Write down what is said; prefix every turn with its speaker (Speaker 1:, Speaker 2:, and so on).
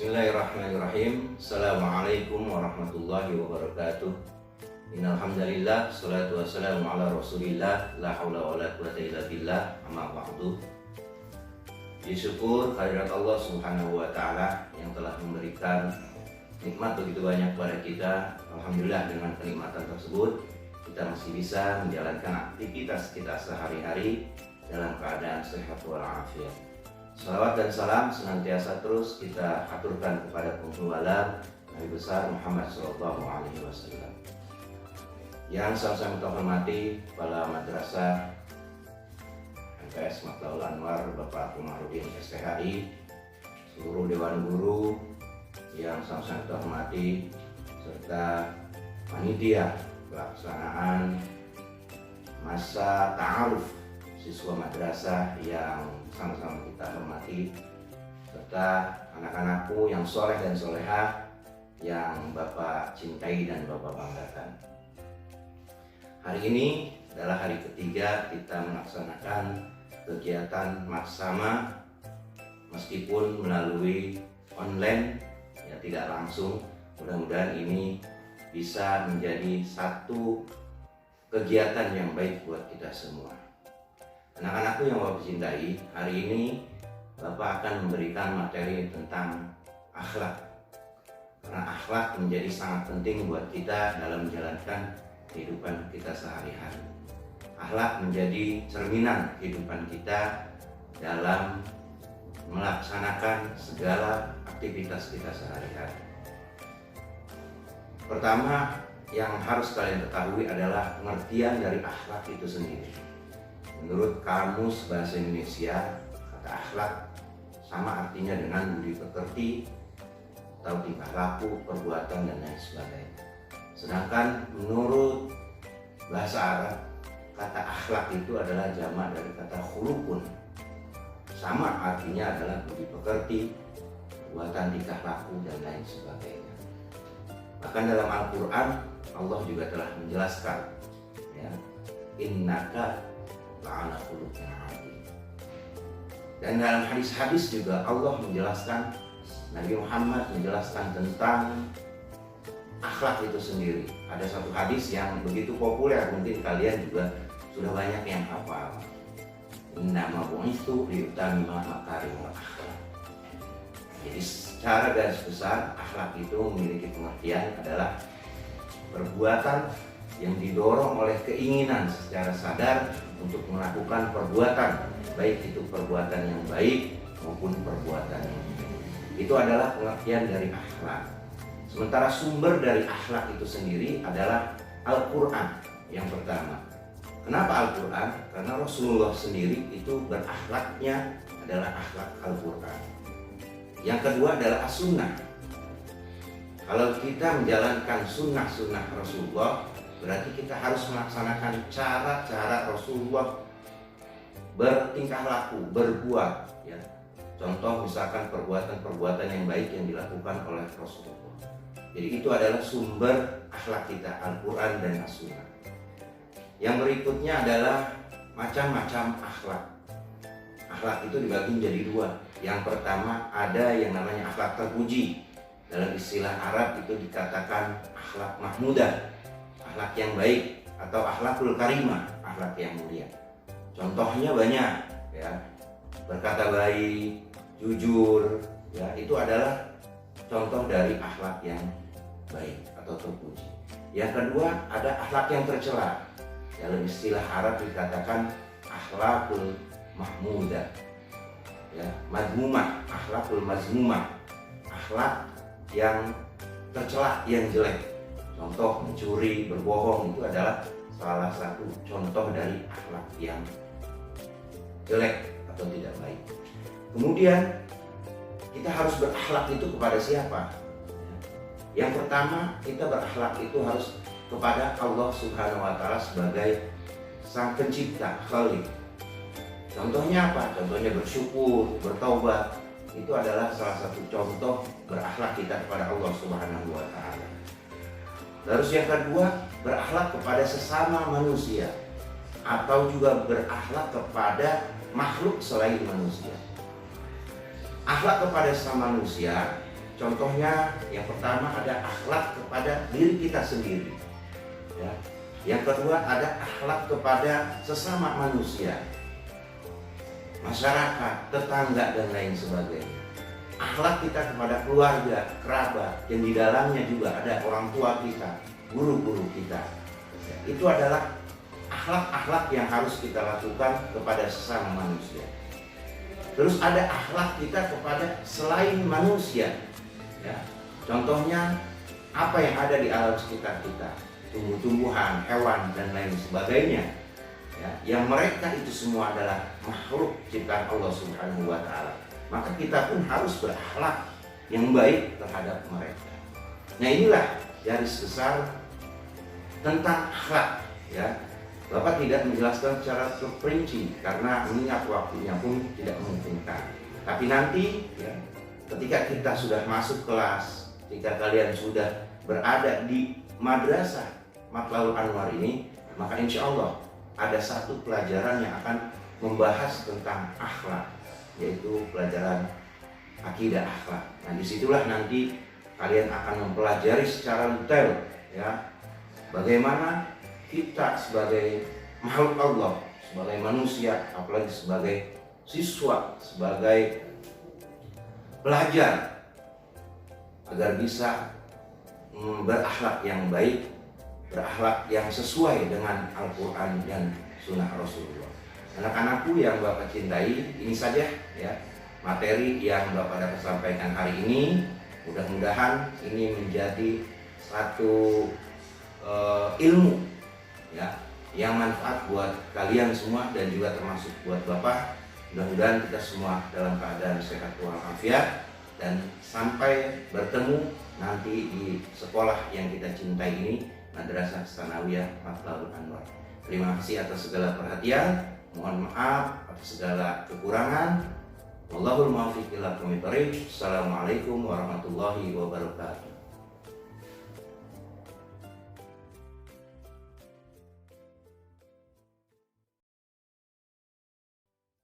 Speaker 1: Bismillahirrahmanirrahim. Assalamualaikum warahmatullahi wabarakatuh. Innal hamdalillah, sholatu wassalamu ala Rasulillah, la haula wala quwwata illa billah, amma ba'du. Syukur kehadirat Allah Subhanahu wa taala yang telah memberikan nikmat begitu banyak kepada kita. Alhamdulillah, dengan kenikmatan tersebut kita masih bisa menjalankan aktivitas kita sehari-hari dalam keadaan sehat walafiat. Salawat dan salam senantiasa terus kita aturkan kepada penghulu alam Nabi besar Muhammad SAW. Yang sama-sama kita hormati Kepala Madrasah MTS Matlaul Anwar Bapak Komarudin STHI, seluruh Dewan Guru yang sama-sama kita hormati, serta panitia pelaksanaan masa ta'aruf siswa madrasah yang sama-sama kita hormati, serta anak-anakku yang soleh dan solehah yang Bapak cintai dan Bapak banggakan. Hari ini adalah hari ketiga kita melaksanakan kegiatan maksama meskipun melalui online, ya tidak langsung. Mudah-mudahan ini bisa menjadi satu kegiatan yang baik buat kita semua. Anak-anakku yang Bapak cintai, hari ini Bapak akan memberikan materi tentang akhlak. Karena akhlak menjadi sangat penting buat kita dalam menjalankan kehidupan kita sehari-hari. Akhlak menjadi cerminan kehidupan kita dalam melaksanakan segala aktivitas kita sehari-hari. Pertama yang harus kalian ketahui adalah pengertian dari akhlak itu sendiri. Menurut Kamus Bahasa Indonesia, kata akhlak sama artinya dengan budi pekerti atau tingkah laku, perbuatan, dan lain sebagainya. Sedangkan menurut bahasa Arab, kata akhlak itu adalah jamak dari kata khuluqun. Sama artinya adalah budi pekerti, perbuatan, tingkah laku, dan lain sebagainya. Bahkan dalam Al-Quran, Allah juga telah menjelaskan, ya, innaka la'ala khuluqin adzim. Dan dalam hadis-hadis juga Allah menjelaskan, Nabi Muhammad menjelaskan tentang akhlak itu sendiri. Ada satu hadis yang begitu populer, mungkin kalian juga sudah banyak yang hafal. Innama bu'itsu liyutammima makarimul akhlak. Jadi secara garis besar, akhlak itu memiliki pengertian adalah perbuatan yang didorong oleh keinginan secara sadar untuk melakukan perbuatan, baik itu perbuatan yang baik maupun perbuatan yang buruk. Itu adalah pengertian dari akhlak. Sementara sumber dari akhlak itu sendiri adalah Al-Quran yang pertama. Kenapa Al-Quran? Karena Rasulullah sendiri itu berakhlaknya adalah akhlak Al-Quran. Yang kedua adalah As-Sunnah. Kalau kita menjalankan sunnah-sunnah Rasulullah, berarti kita harus melaksanakan cara-cara Rasulullah bertingkah laku, berbuat, ya. Contoh misalkan perbuatan-perbuatan yang baik yang dilakukan oleh Rasulullah. Jadi itu adalah sumber akhlak kita, Al-Quran dan As-Sunnah. Yang berikutnya adalah macam-macam akhlak. Akhlak itu dibagi menjadi dua. Yang pertama ada yang namanya akhlak terpuji. Dalam istilah Arab itu dikatakan akhlak mahmudah, akhlak yang baik, atau akhlakul karimah, akhlak yang mulia. Contohnya banyak, ya. Berkata baik, jujur, ya, itu adalah contoh dari akhlak yang baik atau terpuji. Yang kedua ada akhlak yang tercela. Dalam istilah Arab dikatakan akhlakul mahmudah, ya, mazmumah, akhlakul mazmumah, akhlak yang tercela, yang jelek. Contoh mencuri, berbohong, itu adalah salah satu contoh dari akhlak yang jelek atau tidak baik. Kemudian kita harus berakhlak itu kepada siapa? Yang pertama, kita berakhlak itu harus kepada Allah Subhanahu wa taala sebagai Sang Pencipta, Khalik. Contohnya apa? Contohnya bersyukur, bertaubat. Itu adalah salah satu contoh berakhlak kita kepada Allah Subhanahu wa taala. Terus yang kedua, berakhlak kepada sesama manusia atau juga berakhlak kepada makhluk selain manusia. Akhlak kepada sesama manusia Contohnya yang pertama ada akhlak kepada diri kita sendiri. Ya. Yang kedua ada akhlak kepada sesama manusia, masyarakat, tetangga dan lain sebagainya. Akhlak kita kepada keluarga, kerabat, yang di dalamnya juga ada orang tua kita, guru-guru kita. Ya, itu adalah akhlak-akhlak yang harus kita lakukan kepada sesama manusia. Terus ada akhlak kita kepada selain manusia. Ya. Contohnya apa yang ada di alam sekitar kita, tumbuh-tumbuhan, hewan dan lain sebagainya. Ya, yang mereka itu semua adalah makhluk ciptaan Allah Subhanahu wa Ta'ala. Maka kita pun harus berakhlak yang baik terhadap mereka. Nah, inilah garis besar tentang akhlak. Ya, Bapak tidak menjelaskan secara terperinci karena mengingat waktunya pun tidak memungkinkan. Tapi nanti, ya, ketika kita sudah masuk kelas, ketika kalian sudah berada di madrasah Matlabul Anwar ini, maka insya Allah ada satu pelajaran yang akan membahas tentang akhlak, yaitu pelajaran akidah akhlak. Nah, disitulah nanti kalian akan mempelajari secara detail, ya, bagaimana kita sebagai makhluk Allah, sebagai manusia, apalagi sebagai siswa, sebagai pelajar, agar bisa berakhlak yang baik, berakhlak yang sesuai dengan Al-Quran dan Sunnah Rasulullah. Anak-anakku yang Bapak cintai, ini saja ya materi yang Bapak dapat sampaikan hari ini. Mudah-mudahan ini menjadi satu ilmu ya yang manfaat buat kalian semua dan juga termasuk buat Bapak. Mudah-mudahan kita semua dalam keadaan sehat walafiat dan sampai bertemu nanti di sekolah yang kita cintai ini, Madrasah Tsanawiyah Matlabul Anwar. Terima kasih atas segala perhatian. Mohon maaf atas segala kekurangan. Wallahul muwaffiq ila aqwamit thoriq. Assalamualaikum warahmatullahi wabarakatuh.